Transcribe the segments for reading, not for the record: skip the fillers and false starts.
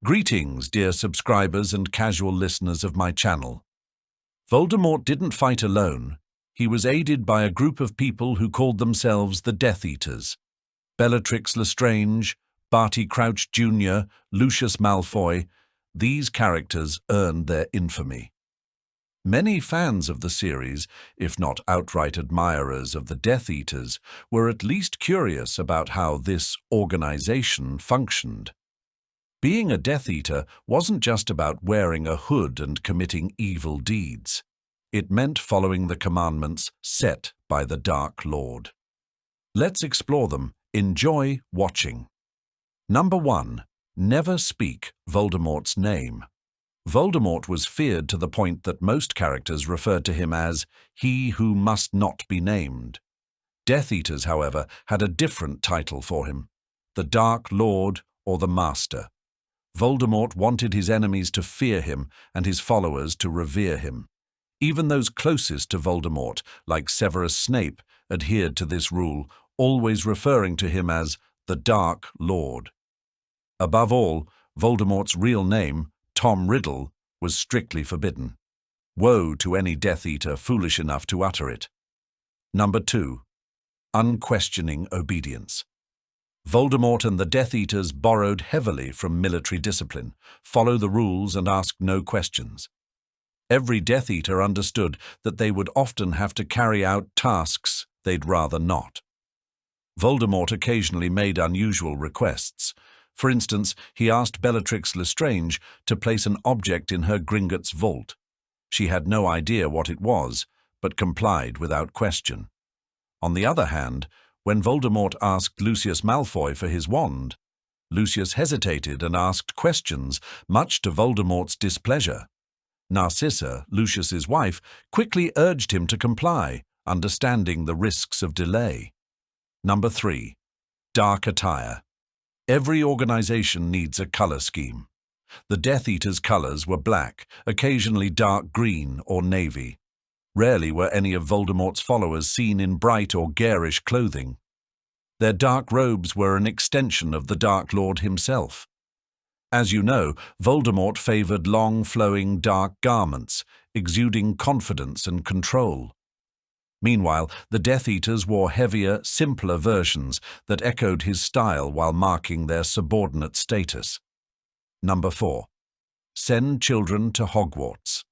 Greetings, dear subscribers and casual listeners of my channel. Voldemort didn't fight alone. He was aided by a group of people who called themselves the Death Eaters. Bellatrix Lestrange, Barty Crouch Jr., Lucius Malfoy, these characters earned their infamy. Many fans of the series, if not outright admirers of the Death Eaters, were at least curious about how this organization functioned. Being a Death Eater wasn't just about wearing a hood and committing evil deeds. It meant following the commandments set by the Dark Lord. Let's explore them. Enjoy watching. Number 1. Never speak Voldemort's name. Voldemort was feared to the point that most characters referred to him as he who must not be named. Death Eaters, however, had a different title for him: the Dark Lord or the Master. Voldemort wanted his enemies to fear him and his followers to revere him. Even those closest to Voldemort, like Severus Snape, adhered to this rule, always referring to him as the Dark Lord. Above all, Voldemort's real name, Tom Riddle, was strictly forbidden. Woe to any Death Eater foolish enough to utter it. Number 2. Unquestioning obedience. Voldemort and the Death Eaters borrowed heavily from military discipline, follow the rules and ask no questions. Every Death Eater understood that they would often have to carry out tasks they'd rather not. Voldemort occasionally made unusual requests. For instance, he asked Bellatrix Lestrange to place an object in her Gringotts vault. She had no idea what it was, but complied without question. On the other hand, when Voldemort asked Lucius Malfoy for his wand, Lucius hesitated and asked questions, much to Voldemort's displeasure. Narcissa, Lucius's wife, quickly urged him to comply, understanding the risks of delay. Number 3. Dark attire. Every organization needs a color scheme. The Death Eaters' colors were black, occasionally dark green or navy. Rarely were any of Voldemort's followers seen in bright or garish clothing. Their dark robes were an extension of the Dark Lord himself. As you know, Voldemort favored long, flowing, dark garments, exuding confidence and control. Meanwhile, the Death Eaters wore heavier, simpler versions that echoed his style while marking their subordinate status. Number 4. Send children to Hogwarts.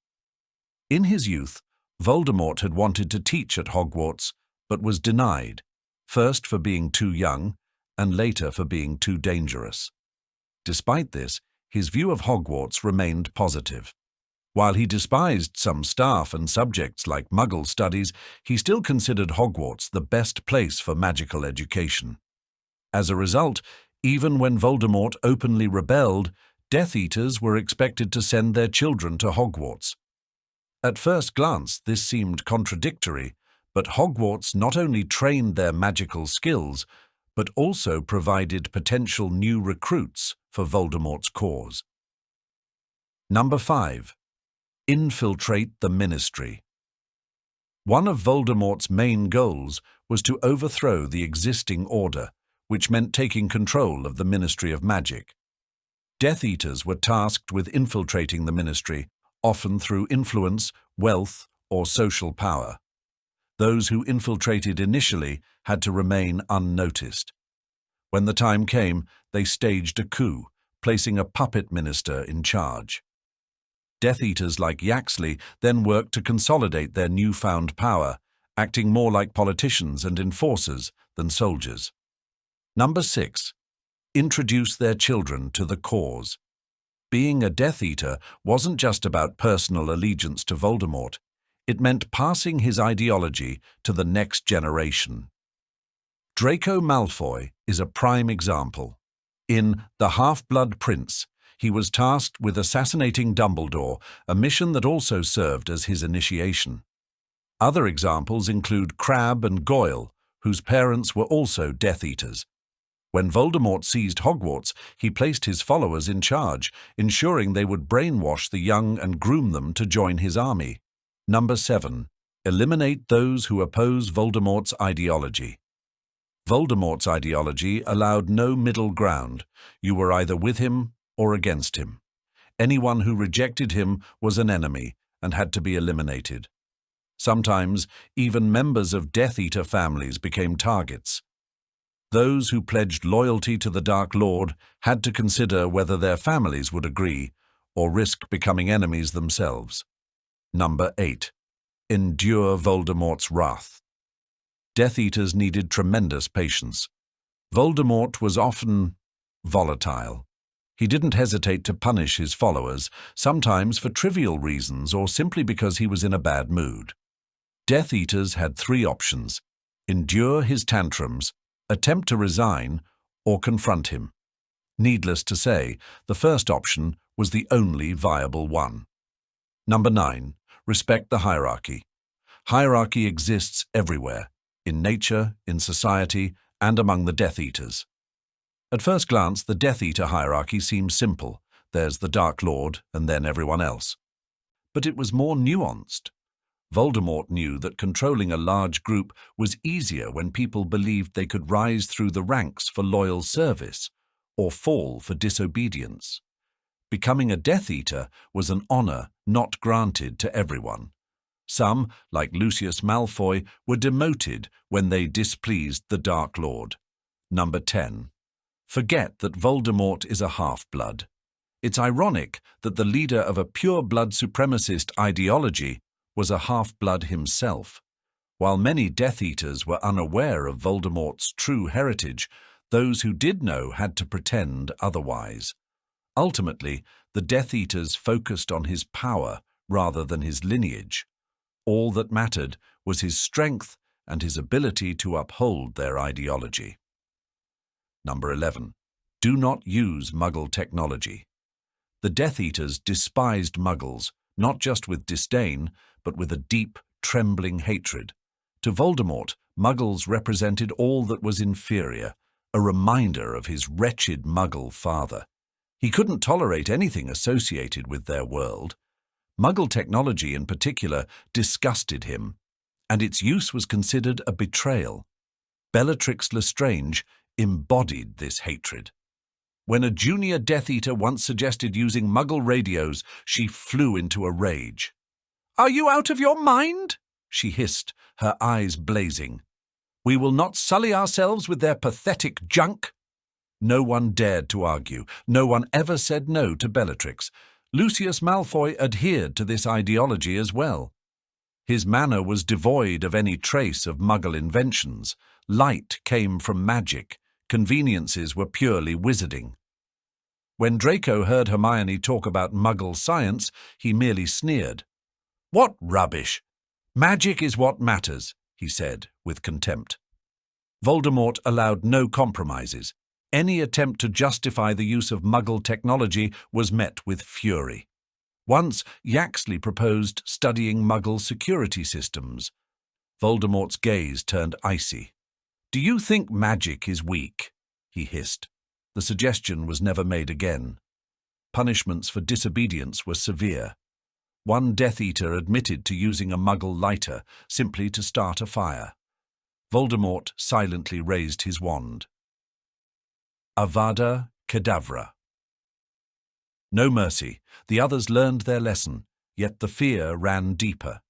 In his youth, Voldemort had wanted to teach at Hogwarts, but was denied, first for being too young, and later for being too dangerous. Despite this, his view of Hogwarts remained positive. While he despised some staff and subjects like Muggle studies, he still considered Hogwarts the best place for magical education. As a result, even when Voldemort openly rebelled, Death Eaters were expected to send their children to Hogwarts. At first glance, this seemed contradictory, but Hogwarts not only trained their magical skills, but also provided potential new recruits for Voldemort's cause. Number 5. Infiltrate the Ministry. One of Voldemort's main goals was to overthrow the existing order, which meant taking control of the Ministry of Magic. Death Eaters were tasked with infiltrating the Ministry, often through influence, wealth, or social power. Those who infiltrated initially had to remain unnoticed. When the time came, they staged a coup, placing a puppet minister in charge. Death Eaters like Yaxley then worked to consolidate their newfound power, acting more like politicians and enforcers than soldiers. Number 6. Introduce their children to the cause. Being a Death Eater wasn't just about personal allegiance to Voldemort. It meant passing his ideology to the next generation. Draco Malfoy is a prime example. In The Half-Blood Prince, he was tasked with assassinating Dumbledore, a mission that also served as his initiation. Other examples include Crabbe and Goyle, whose parents were also Death Eaters. When Voldemort seized Hogwarts, he placed his followers in charge, ensuring they would brainwash the young and groom them to join his army. Number 7. Eliminate those who oppose Voldemort's ideology. Voldemort's ideology allowed no middle ground. You were either with him or against him. Anyone who rejected him was an enemy and had to be eliminated. Sometimes, even members of Death Eater families became targets. Those who pledged loyalty to the Dark Lord had to consider whether their families would agree or risk becoming enemies themselves. Number 8. Endure Voldemort's wrath. Death Eaters needed tremendous patience. Voldemort was often volatile. He didn't hesitate to punish his followers, sometimes for trivial reasons or simply because he was in a bad mood. Death Eaters had 3 options: endure his tantrums, attempt to resign, or confront him. Needless to say, the first option was the only viable one. Number 9. Respect the hierarchy. Hierarchy exists everywhere, in nature, in society, and among the Death Eaters. At first glance, the Death Eater hierarchy seems simple. There's the Dark Lord and then everyone else. But it was more nuanced. Voldemort knew that controlling a large group was easier when people believed they could rise through the ranks for loyal service or fall for disobedience. Becoming a Death Eater was an honor not granted to everyone. Some, like Lucius Malfoy, were demoted when they displeased the Dark Lord. Number 10. Forget that Voldemort is a half-blood. It's ironic that the leader of a pure-blood supremacist ideology was a half-blood himself. While many Death Eaters were unaware of Voldemort's true heritage, those who did know had to pretend otherwise. Ultimately, the Death Eaters focused on his power rather than his lineage. All that mattered was his strength and his ability to uphold their ideology. Number 11. Do not use Muggle technology. The Death Eaters despised Muggles, not just with disdain, but with a deep, trembling hatred. To Voldemort, Muggles represented all that was inferior, a reminder of his wretched Muggle father. He couldn't tolerate anything associated with their world. Muggle technology in particular disgusted him, and its use was considered a betrayal. Bellatrix Lestrange embodied this hatred. When a junior Death Eater once suggested using Muggle radios, she flew into a rage. "Are you out of your mind?" she hissed, her eyes blazing. "We will not sully ourselves with their pathetic junk." No one dared to argue. No one ever said no to Bellatrix. Lucius Malfoy adhered to this ideology as well. His manner was devoid of any trace of Muggle inventions. Light came from magic. Conveniences were purely wizarding. When Draco heard Hermione talk about Muggle science, he merely sneered. "What rubbish! Magic is what matters," he said with contempt. Voldemort allowed no compromises. Any attempt to justify the use of Muggle technology was met with fury. Once, Yaxley proposed studying Muggle security systems. Voldemort's gaze turned icy. "Do you think magic is weak?" he hissed. The suggestion was never made again. Punishments for disobedience were severe. One Death Eater admitted to using a Muggle lighter simply to start a fire. Voldemort silently raised his wand. Avada Kedavra. No mercy. The others learned their lesson, yet the fear ran deeper.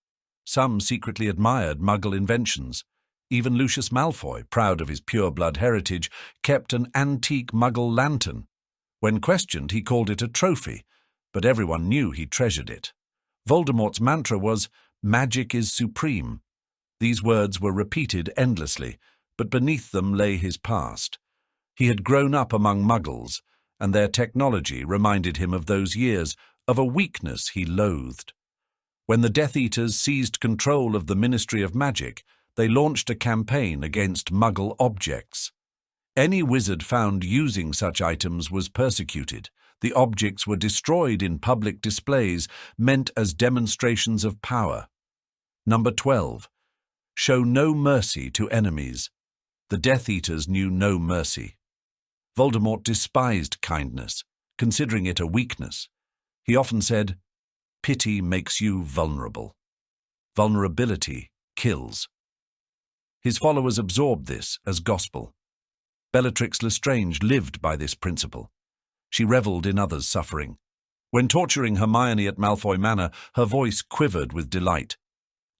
Some secretly admired Muggle inventions. Even Lucius Malfoy, proud of his pure-blood heritage, kept an antique Muggle lantern. When questioned, he called it a trophy, but everyone knew he treasured it. Voldemort's mantra was, "Magic is supreme." These words were repeated endlessly, but beneath them lay his past. He had grown up among Muggles, and their technology reminded him of those years, of a weakness he loathed. When the Death Eaters seized control of the Ministry of Magic, they launched a campaign against Muggle objects. Any wizard found using such items was persecuted. The objects were destroyed in public displays, meant as demonstrations of power. Number 12. Show no mercy to enemies. The Death Eaters knew no mercy. Voldemort despised kindness, considering it a weakness. He often said, "Pity makes you vulnerable. Vulnerability kills." His followers absorbed this as gospel. Bellatrix Lestrange lived by this principle. She reveled in others' suffering. When torturing Hermione at Malfoy Manor, her voice quivered with delight.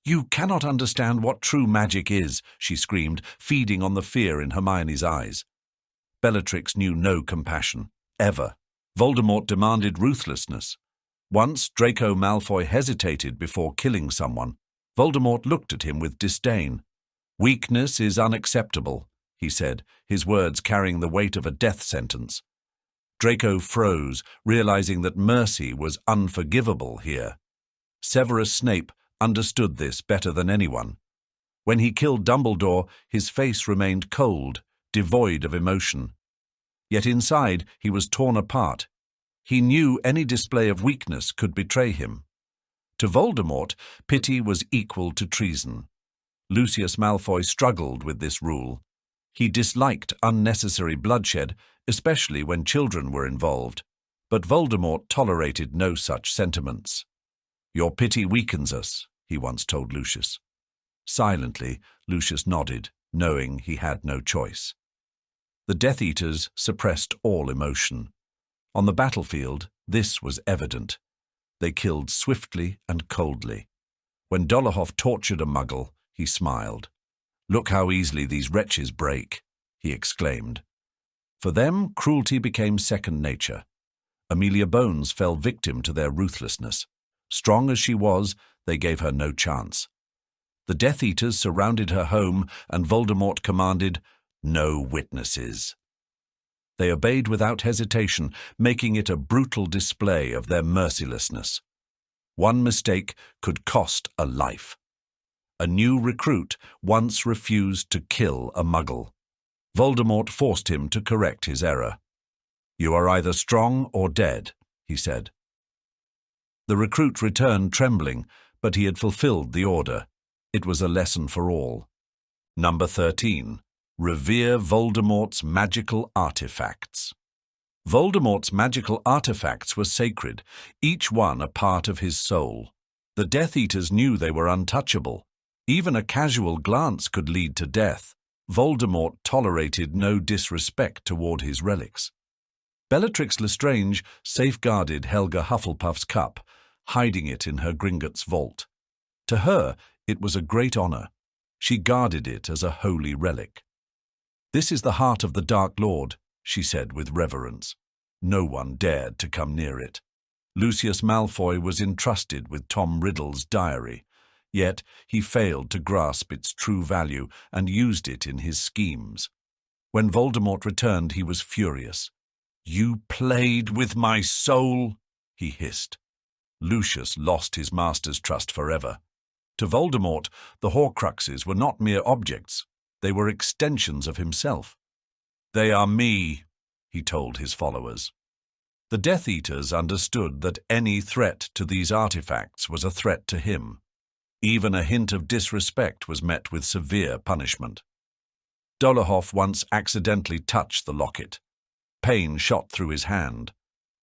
"You cannot understand what true magic is," she screamed, feeding on the fear in Hermione's eyes. Bellatrix knew no compassion, ever. Voldemort demanded ruthlessness. Once Draco Malfoy hesitated before killing someone. Voldemort looked at him with disdain. "Weakness is unacceptable," he said, his words carrying the weight of a death sentence. Draco froze, realizing that mercy was unforgivable here. Severus Snape understood this better than anyone. When he killed Dumbledore, his face remained cold, devoid of emotion. Yet inside, he was torn apart. He knew any display of weakness could betray him. To Voldemort, pity was equal to treason. Lucius Malfoy struggled with this rule. He disliked unnecessary bloodshed, especially when children were involved. But Voldemort tolerated no such sentiments. "Your pity weakens us," he once told Lucius. Silently, Lucius nodded, knowing he had no choice. The Death Eaters suppressed all emotion. On the battlefield, this was evident. They killed swiftly and coldly. When Dolohov tortured a Muggle, he smiled. "Look how easily these wretches break," he exclaimed. For them, cruelty became second nature. Amelia Bones fell victim to their ruthlessness. Strong as she was, they gave her no chance. The Death Eaters surrounded her home, and Voldemort commanded, "No witnesses." They obeyed without hesitation, making it a brutal display of their mercilessness. One mistake could cost a life. A new recruit once refused to kill a Muggle. Voldemort forced him to correct his error. "You are either strong or dead," he said. The recruit returned trembling, but he had fulfilled the order. It was a lesson for all. Number 13. Revere Voldemort's magical artifacts. Voldemort's magical artifacts were sacred, each one a part of his soul. The Death Eaters knew they were untouchable. Even a casual glance could lead to death. Voldemort tolerated no disrespect toward his relics. Bellatrix Lestrange safeguarded Helga Hufflepuff's cup, hiding it in her Gringotts vault. To her, it was a great honor. She guarded it as a holy relic. "This is the heart of the Dark Lord," she said with reverence. No one dared to come near it. Lucius Malfoy was entrusted with Tom Riddle's diary, yet he failed to grasp its true value and used it in his schemes. When Voldemort returned, he was furious. "You played with my soul," he hissed. Lucius lost his master's trust forever. To Voldemort, the Horcruxes were not mere objects. They were extensions of himself. "They are me," he told his followers. The Death Eaters understood that any threat to these artifacts was a threat to him. Even a hint of disrespect was met with severe punishment. Dolohov once accidentally touched the locket. Pain shot through his hand.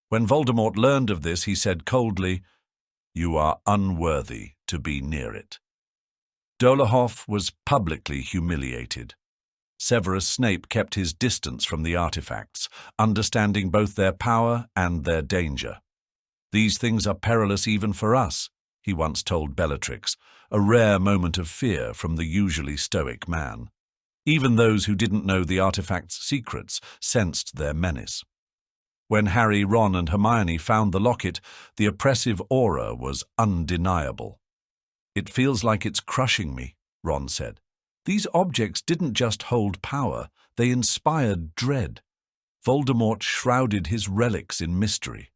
When Voldemort learned of this, he said coldly, "You are unworthy to be near it." Dolohov was publicly humiliated. Severus Snape kept his distance from the artifacts, understanding both their power and their danger. "These things are perilous even for us," he once told Bellatrix, a rare moment of fear from the usually stoic man. Even those who didn't know the artifact's secrets sensed their menace. When Harry, Ron, and Hermione found the locket, the oppressive aura was undeniable. "It feels like it's crushing me," Ron said. "These objects didn't just hold power, they inspired dread." Voldemort shrouded his relics in mystery.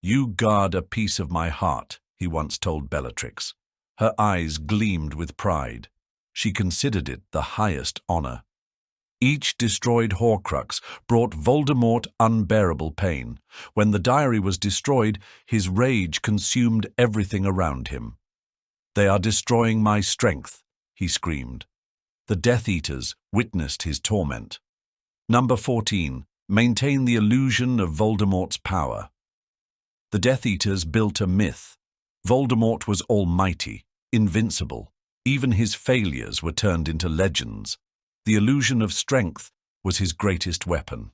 "You guard a piece of my heart," he once told Bellatrix. Her eyes gleamed with pride. She considered it the highest honor. Each destroyed Horcrux brought Voldemort unbearable pain. When the diary was destroyed, his rage consumed everything around him. "They are destroying my strength," he screamed. The Death Eaters witnessed his torment. Number 14. Maintain the illusion of Voldemort's power. The Death Eaters built a myth. Voldemort was almighty, invincible. Even his failures were turned into legends. The illusion of strength was his greatest weapon.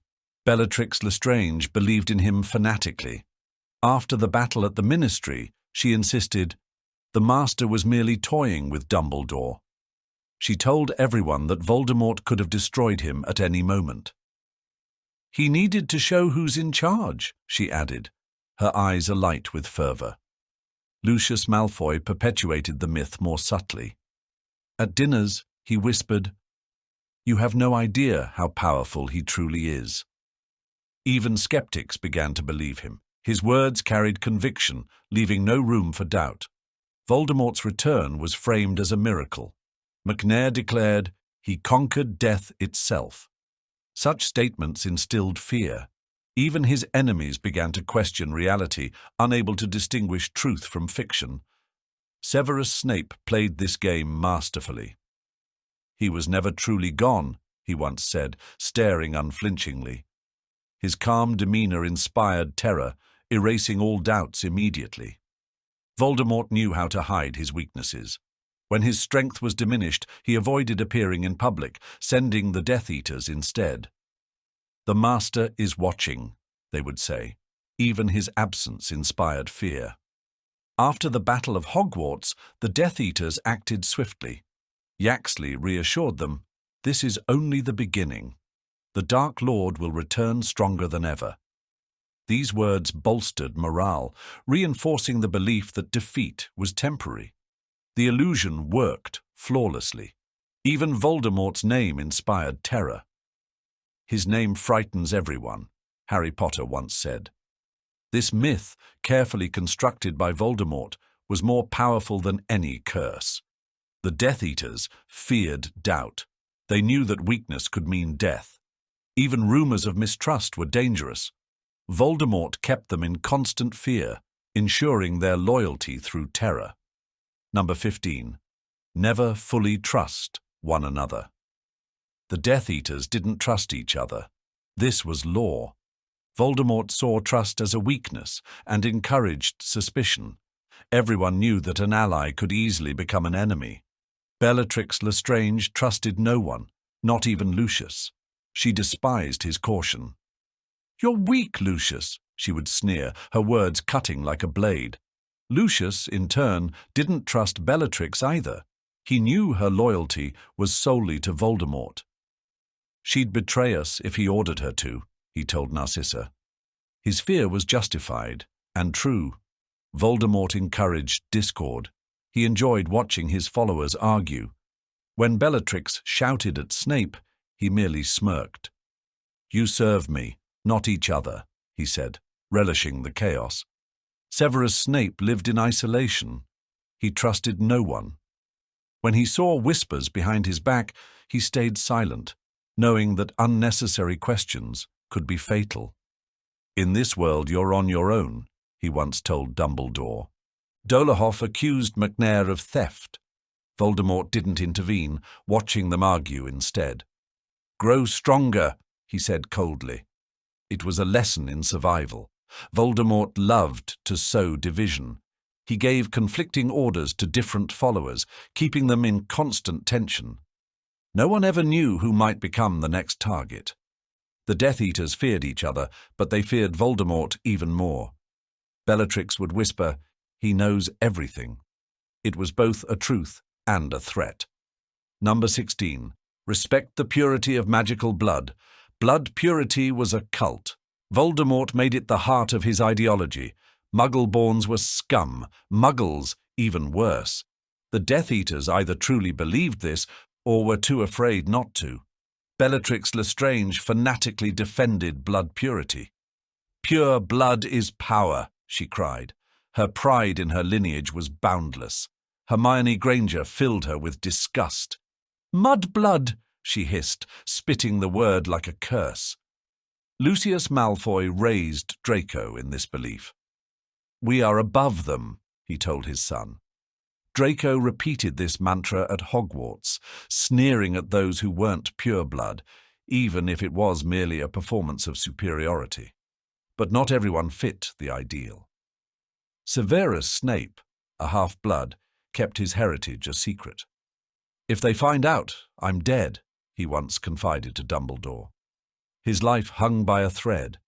Bellatrix Lestrange believed in him fanatically. After the battle at the Ministry, she insisted the Master was merely toying with Dumbledore. She told everyone that Voldemort could have destroyed him at any moment. "He needed to show who's in charge," she added, her eyes alight with fervour. Lucius Malfoy perpetuated the myth more subtly. At dinners, he whispered, "You have no idea how powerful he truly is." Even skeptics began to believe him. His words carried conviction, leaving no room for doubt. Voldemort's return was framed as a miracle. McNair declared, "He conquered death itself." Such statements instilled fear. Even his enemies began to question reality, unable to distinguish truth from fiction. Severus Snape played this game masterfully. "He was never truly gone," he once said, staring unflinchingly. His calm demeanor inspired terror, erasing all doubts immediately. Voldemort knew how to hide his weaknesses. When his strength was diminished, he avoided appearing in public, sending the Death Eaters instead. "The Master is watching," they would say. Even his absence inspired fear. After the Battle of Hogwarts, the Death Eaters acted swiftly. Yaxley reassured them, "This is only the beginning. The Dark Lord will return stronger than ever." These words bolstered morale, reinforcing the belief that defeat was temporary. The illusion worked flawlessly. Even Voldemort's name inspired terror. "His name frightens everyone," Harry Potter once said. This myth, carefully constructed by Voldemort, was more powerful than any curse. The Death Eaters feared doubt. They knew that weakness could mean death. Even rumors of mistrust were dangerous. Voldemort kept them in constant fear, ensuring their loyalty through terror. Number 15. Never fully trust one another. The Death Eaters didn't trust each other. This was law. Voldemort saw trust as a weakness and encouraged suspicion. Everyone knew that an ally could easily become an enemy. Bellatrix Lestrange trusted no one, not even Lucius. She despised his caution. "You're weak, Lucius," she would sneer, her words cutting like a blade. Lucius, in turn, didn't trust Bellatrix either. He knew her loyalty was solely to Voldemort. "She'd betray us if he ordered her to," he told Narcissa. His fear was justified and true. Voldemort encouraged discord. He enjoyed watching his followers argue. When Bellatrix shouted at Snape, he merely smirked. "You serve me, not each other," he said, relishing the chaos. Severus Snape lived in isolation. He trusted no one. When he saw whispers behind his back, he stayed silent, knowing that unnecessary questions could be fatal. "In this world you're on your own," he once told Dumbledore. Dolohov accused McNair of theft. Voldemort didn't intervene, watching them argue instead. "Grow stronger," he said coldly. It was a lesson in survival. Voldemort loved to sow division. He gave conflicting orders to different followers, keeping them in constant tension. No one ever knew who might become the next target. The Death Eaters feared each other, but they feared Voldemort even more. Bellatrix would whisper, "He knows everything." It was both a truth and a threat. Number 16. Respect the purity of magical blood. Blood purity was a cult. Voldemort made it the heart of his ideology. Muggle-borns were scum, Muggles even worse. The Death Eaters either truly believed this or were too afraid not to. Bellatrix Lestrange fanatically defended blood purity. "Pure blood is power," she cried. Her pride in her lineage was boundless. Hermione Granger filled her with disgust. "Mudblood," she hissed, spitting the word like a curse. Lucius Malfoy raised Draco in this belief. "We are above them," he told his son. Draco repeated this mantra at Hogwarts, sneering at those who weren't pure blood, even if it was merely a performance of superiority. But not everyone fit the ideal. Severus Snape, a half-blood, kept his heritage a secret. "If they find out, I'm dead," he once confided to Dumbledore. His life hung by a thread.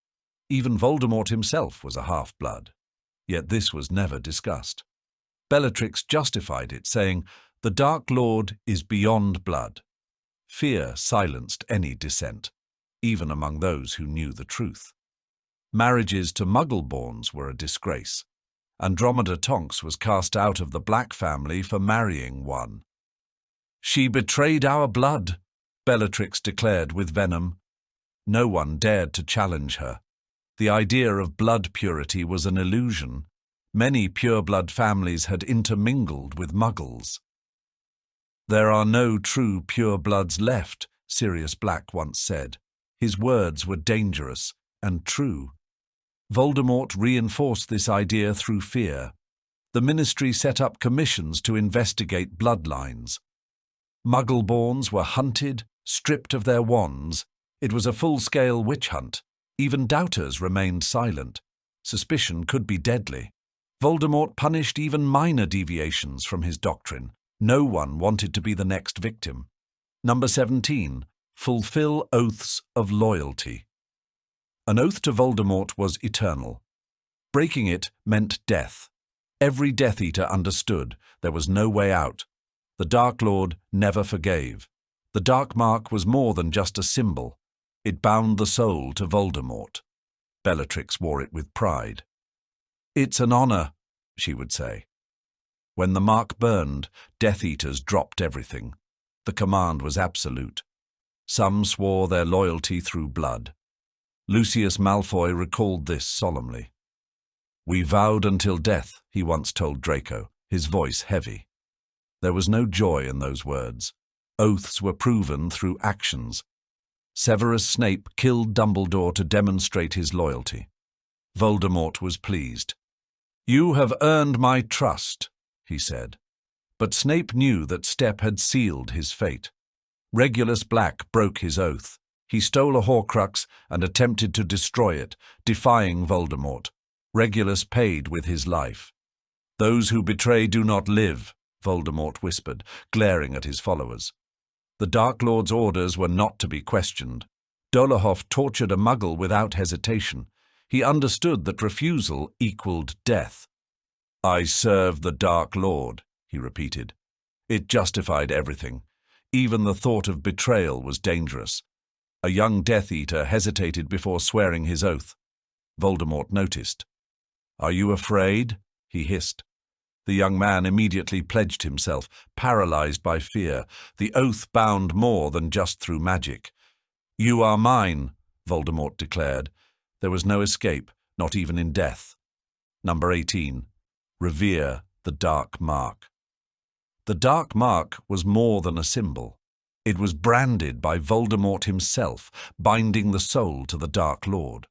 Even Voldemort himself was a half-blood. Yet this was never discussed. Bellatrix justified it, saying, "The Dark Lord is beyond blood." Fear silenced any dissent, even among those who knew the truth. Marriages to Muggle-borns were a disgrace. Andromeda Tonks was cast out of the Black family for marrying one. "She betrayed our blood," Bellatrix declared with venom. No one dared to challenge her. The idea of blood purity was an illusion. Many pure-blood families had intermingled with Muggles. "There are no true pure-bloods left," Sirius Black once said. His words were dangerous and true. Voldemort reinforced this idea through fear. The Ministry set up commissions to investigate bloodlines. Muggle-borns were hunted, stripped of their wands. It was a full-scale witch hunt. Even doubters remained silent. Suspicion could be deadly. Voldemort punished even minor deviations from his doctrine. No one wanted to be the next victim. Number 17. Fulfill oaths of loyalty. An oath to Voldemort was eternal. Breaking it meant death. Every Death Eater understood there was no way out. The Dark Lord never forgave. The Dark Mark was more than just a symbol. It bound the soul to Voldemort. Bellatrix wore it with pride. "It's an honor," she would say. When the mark burned, Death Eaters dropped everything. The command was absolute. Some swore their loyalty through blood. Lucius Malfoy recalled this solemnly. "We vowed until death," he once told Draco, his voice heavy. There was no joy in those words. Oaths were proven through actions. Severus Snape killed Dumbledore to demonstrate his loyalty. Voldemort was pleased. "You have earned my trust," he said. But Snape knew that Step had sealed his fate. Regulus Black broke his oath. He stole a Horcrux and attempted to destroy it, defying Voldemort. Regulus paid with his life. "Those who betray do not live," Voldemort whispered, glaring at his followers. The Dark Lord's orders were not to be questioned. Dolohov tortured a Muggle without hesitation. He understood that refusal equaled death. "I serve the Dark Lord," he repeated. It justified everything. Even the thought of betrayal was dangerous. A young Death Eater hesitated before swearing his oath. Voldemort noticed. "Are you afraid?" he hissed. The young man immediately pledged himself, paralyzed by fear. The oath bound more than just through magic. "You are mine," Voldemort declared. There was no escape, not even in death. Number 18. Revere the Dark Mark. The Dark Mark was more than a symbol. It was branded by Voldemort himself, binding the soul to the Dark Lord.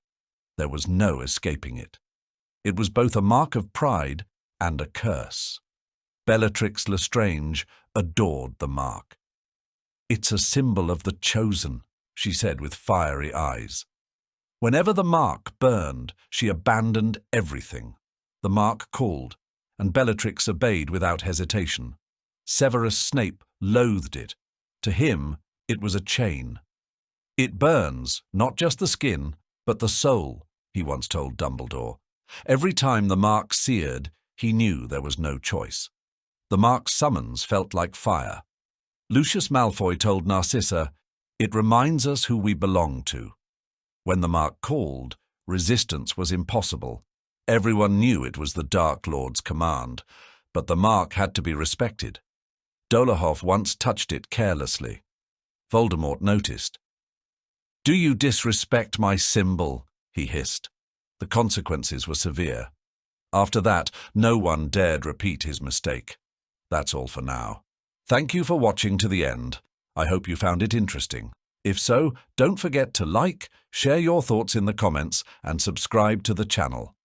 There was no escaping it. It was both a mark of pride and a curse. Bellatrix Lestrange adored the mark. "It's a symbol of the chosen," she said with fiery eyes. Whenever the mark burned, she abandoned everything. The mark called, and Bellatrix obeyed without hesitation. Severus Snape loathed it. To him, it was a chain. "It burns, not just the skin, but the soul," he once told Dumbledore. Every time the mark seared, he knew there was no choice. The mark's summons felt like fire. Lucius Malfoy told Narcissa, "It reminds us who we belong to." When the mark called, resistance was impossible. Everyone knew it was the Dark Lord's command, but the mark had to be respected. Dolohov once touched it carelessly. Voldemort noticed. "Do you disrespect my symbol?" he hissed. The consequences were severe. After that, no one dared repeat his mistake. That's all for now. Thank you for watching to the end. I hope you found it interesting. If so, don't forget to like, share your thoughts in the comments, and subscribe to the channel.